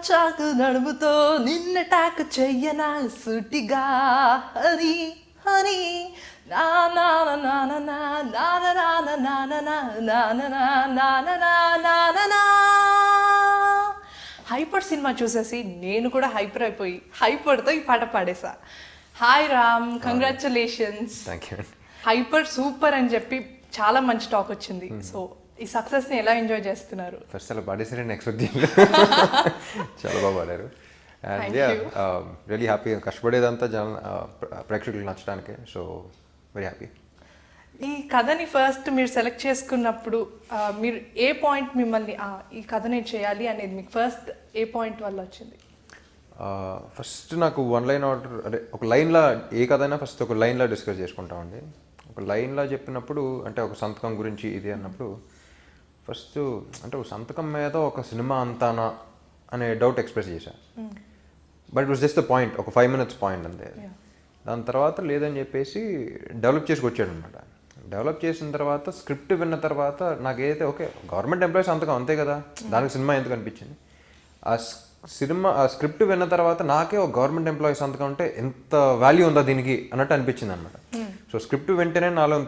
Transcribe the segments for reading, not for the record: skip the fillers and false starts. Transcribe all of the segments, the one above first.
చాకు నడుముతో నిన్న టాకు చెయ్యనా సుటిగా హరి హరి నా నా నా నా నా నా నా నా నా నా నా నా నా నా. హైపర్ సినిమా చూసేసి నేను కూడా హైపర్ అయిపోయి హైపర్తో ఈ పాట పాడేసా. Hi Ram, congratulations. Hyper super అని చెప్పి చాలా మంచి టాక్ వచ్చింది. సో ఈ సక్సెస్ ని ఎలా ఎంజాయ్ చేస్తున్నారు? ఫస్ట్ అలా పాడేసారని ఎక్స్పెక్ట్ చేయలేదు, చాలా బాగా పాడారు. And really happy. కష్టపడేదంతా ప్రేక్షకులకు నచ్చడానికి. So very happy. ఈ కథని ఫస్ట్ మీరు సెలెక్ట్ చేసుకున్నప్పుడు మీరు ఏ పాయింట్ మిమ్మల్ని ఈ కథ నేను చేయాలి అనేది మీకు ఫస్ట్ ఏ పాయింట్ వల్ల వచ్చింది? ఫస్ట్ నాకు వన్ లైన్ ఆర్డర్, అంటే ఒక లైన్లో ఏ కథ అయినా ఫస్ట్ ఒక లైన్లో డిస్కస్ చేసుకుంటామండి. ఒక లైన్లో చెప్పినప్పుడు అంటే ఒక సంతకం గురించి ఇది అన్నప్పుడు ఫస్ట్ అంటే ఒక సంతకం మీద ఒక సినిమా అంతానా అనే డౌట్ ఎక్స్ప్రెస్ చేశా. But it was just the point, ఒక 5 minutes పాయింట్ అంతే. దాని తర్వాత లేదని చెప్పేసి డెవలప్ చేసుకొచ్చాడు అనమాట. డెవలప్ చేసిన తర్వాత స్క్రిప్ట్ విన్న తర్వాత నాకైతే ఓకే గవర్నమెంట్ ఎంప్లాయీస్ సంతకం అంతే కదా, దానికి సినిమా ఎందుకు అనిపించింది. ఆ స్క్రిప్ట్ విన్న తర్వాత నాకే ఒక గవర్నమెంట్ ఎంప్లాయీ సంతకం అంటే ఎంత వాల్యూ ఉందా దీనికి అన్నట్టు అనిపించింది అనమాట. సో స్క్రిప్ట్ వెంటనే నాలో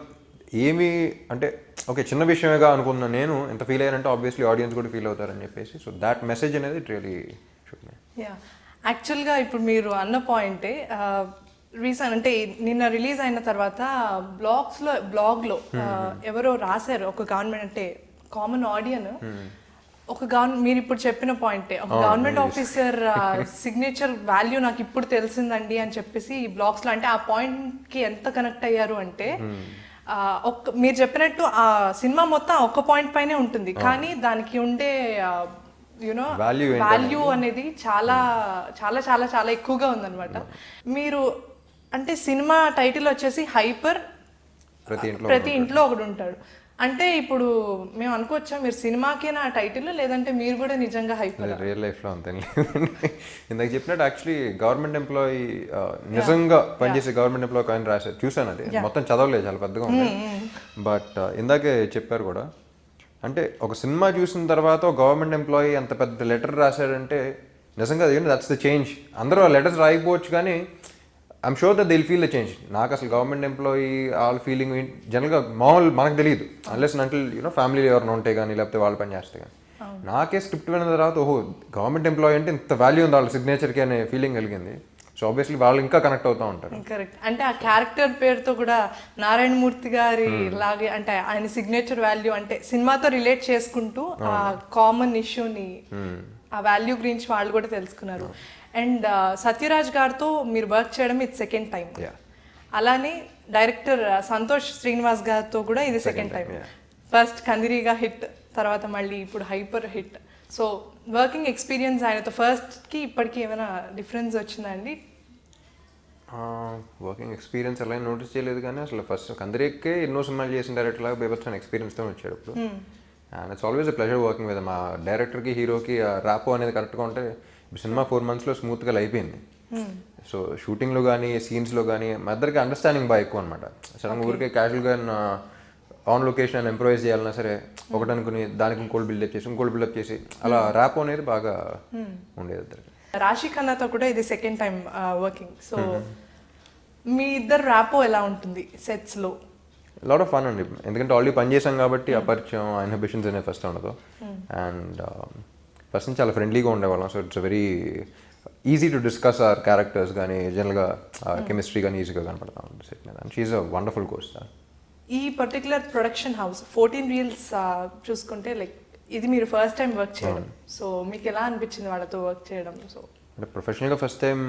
ఏమి అంటే ఓకే చిన్న విషయమేగా అనుకున్నా నేను, ఎంత ఫీల్ అయ్యానంటే ఆబ్వియస్లీ ఆడియన్స్ కూడా ఫీల్ అవుతారని చెప్పేసి. సో దాట్ మెసేజ్ అనేది ఇట్ రియలీ షుడ్ మీ. యాక్చువల్గా ఇప్పుడు మీరు అన్న పాయింటే రీసెంట్ అంటే నిన్న రిలీజ్ అయిన తర్వాత బ్లాగ్లో ఎవరో రాశారు, ఒక గవర్నమెంట్ అంటే కామన్ ఆడియన్ ఒక మీరు ఇప్పుడు చెప్పిన పాయింటే, ఒక గవర్నమెంట్ ఆఫీసర్ సిగ్నేచర్ వాల్యూ నాకు ఇప్పుడు తెలిసిందండి అని చెప్పేసి ఈ బ్లాగ్స్లో. అంటే ఆ పాయింట్కి ఎంత కనెక్ట్ అయ్యారు అంటే మీరు చెప్పినట్టు ఆ సినిమా మొత్తం ఒక్క పాయింట్ పైనే ఉంటుంది, కానీ దానికి ఉండే యూనో వాల్యూ అనేది చాలా చాలా చాలా చాలా ఎక్కువగా ఉందన్నమాట. మీరు అంటే సినిమా టైటిల్ వచ్చేసి హైపర్, ప్రతి ఇంట్లో ఒకడు ఉంటాడు. అంటే ఇప్పుడు మేము అనుకోవచ్చా మీరు సినిమాకే నా టైటిల్, లేదంటే మీరు కూడా నిజంగా హైపర్? రియల్ లైఫ్లో అంతే. ఇందాక చెప్పినట్టు యాక్చువల్లీ గవర్నమెంట్ ఎంప్లాయీ నిజంగా పనిచేసే గవర్నమెంట్ ఎంప్లాయీ కానీ రాశారు, చూసాను. అది మొత్తం చదవలేదు, చాలా పెద్దగా ఉంది. బట్ ఇందాకే చెప్పారు కూడా, అంటే ఒక సినిమా చూసిన తర్వాత ఒక గవర్నమెంట్ ఎంప్లాయీ అంత పెద్ద లెటర్ రాశాడంటే నిజంగా దట్స్ ద చేంజ్. అందరూ ఆ లెటర్స్ రాయకపోవచ్చు కానీ I'm sure that they will feel the change. నాకు అసలు గవర్నమెంట్ ఎంప్లాయీ వాళ్ళ ఫీలింగ్ జనరల్గా మామూలు మనకు తెలియదు అన్లెస్ అంటిల్ ఫ్యామిలీలో ఎవరైనా ఉంటే కానీ లేకపోతే వాళ్ళు పని చేస్తే కానీ. నాకే స్క్రిప్ట్ విన్న తర్వాత ఓహో గవర్నమెంట్ ఎంప్లాయీ అంటే ఇంత వాల్యూ ఉంది వాళ్ళ సిగ్నేచర్కి అనే ఫీలింగ్ కలిగింది. సో ఆబ్వియస్లీ వాళ్ళు ఇంకా కనెక్ట్ అవుతూ ఉంటారు. కరెక్ట్. అంటే ఆ క్యారెక్టర్ పేరుతో కూడా నారాయణమూర్తి గారి లాగే అంటే ఆయన సిగ్నేచర్ వాల్యూ అంటే సినిమాతో రిలేట్ చేసుకుంటూ ఆ కామన్ ఇష్యూని ఆ వాల్యూ గురించి వాళ్ళు కూడా తెలుసుకున్నారు. అండ్ సత్యరాజ్ గారితో మీరు వర్క్ చేయడం ఇది సెకండ్ టైం. అలానే డైరెక్టర్ సంతోష్ శ్రీనివాస్ గారితో కూడా ఇది సెకండ్ టైం. ఫస్ట్ కందిరీగా హిట్, తర్వాత మళ్ళీ ఇప్పుడు hyper hit. So working experience ఆయనతో ఫస్ట్కి ఇప్పటికి ఏమైనా డిఫరెన్స్ వచ్చిందండి? వర్కింగ్ ఎక్స్పీరియన్స్ అలా నోటీస్ చేయలేదు, కానీ అసలు ఫస్ట్ కందిరీకే ఎన్నో సినిమాలు చేసిన డైరెక్టర్ లాగా బేబత్సమైన ఎక్స్పీరియన్స్తో వచ్చాడు ఇప్పుడు. And it's always a pleasure working with. మా డైరెక్టర్కి హీరోకి ర్యాపో అనేది కరెక్ట్గా ఉంటే సినిమా 4 monthsలో స్మూత్గా అయిపోయింది. సో షూటింగ్లో కానీ సీన్స్లో కానీ మా ఇద్దరికి అండర్స్టాండింగ్ బాగా ఎక్కువ అనమాట. సడన్గా ఊరికే క్యాజువల్గా ఆన్ లొకేషన్ అని ఇంప్రూవైజ్ చేయాలన్నా సరే ఒకటి అనుకుని దానికి ఇంకోటి బిల్డప్ చేసి అలా ర్యాప్ అనేది బాగా ఉండేది ఇద్దరికి. రాశి ఖన్నాతో కూడా ఇది సెకండ్ టైం వర్కింగ్. సో మీ ఇద్దరు ర్యాపో ఎలా ఉంటుంది సెట్స్లో? లాట్ ఆఫ్ ఫన్ అండి, ఎందుకంటే ఆల్రెడీ పని చేసాం కాబట్టి ఆ పరిచయం ఇన్హిబిషన్స్ అనేది ఫస్ట్ ఉండదు. అండ్ ఫస్ట్ నుంచి చాలా ఫ్రెండ్లీగా ఉండేవాళ్ళం. So it's very easy to discuss our characters కానీ జనరల్గా కెమిస్ట్రీ కానీ ఈజీగా కనపడతా ఉంటుంది సెట్ మీద. And she is a wonderful course. ఈ పర్టికులర్ ప్రొడక్షన్ హౌస్ 14 Reels చూసుకుంటే లైక్ ఇది మీరు ఫస్ట్ టైం వర్క్ చేయడం. సో మీకు ఎలా అనిపించింది వాళ్ళతో వర్క్ చేయడం? సో అంటే ప్రొఫెషనల్గా ఫస్ట్ టైం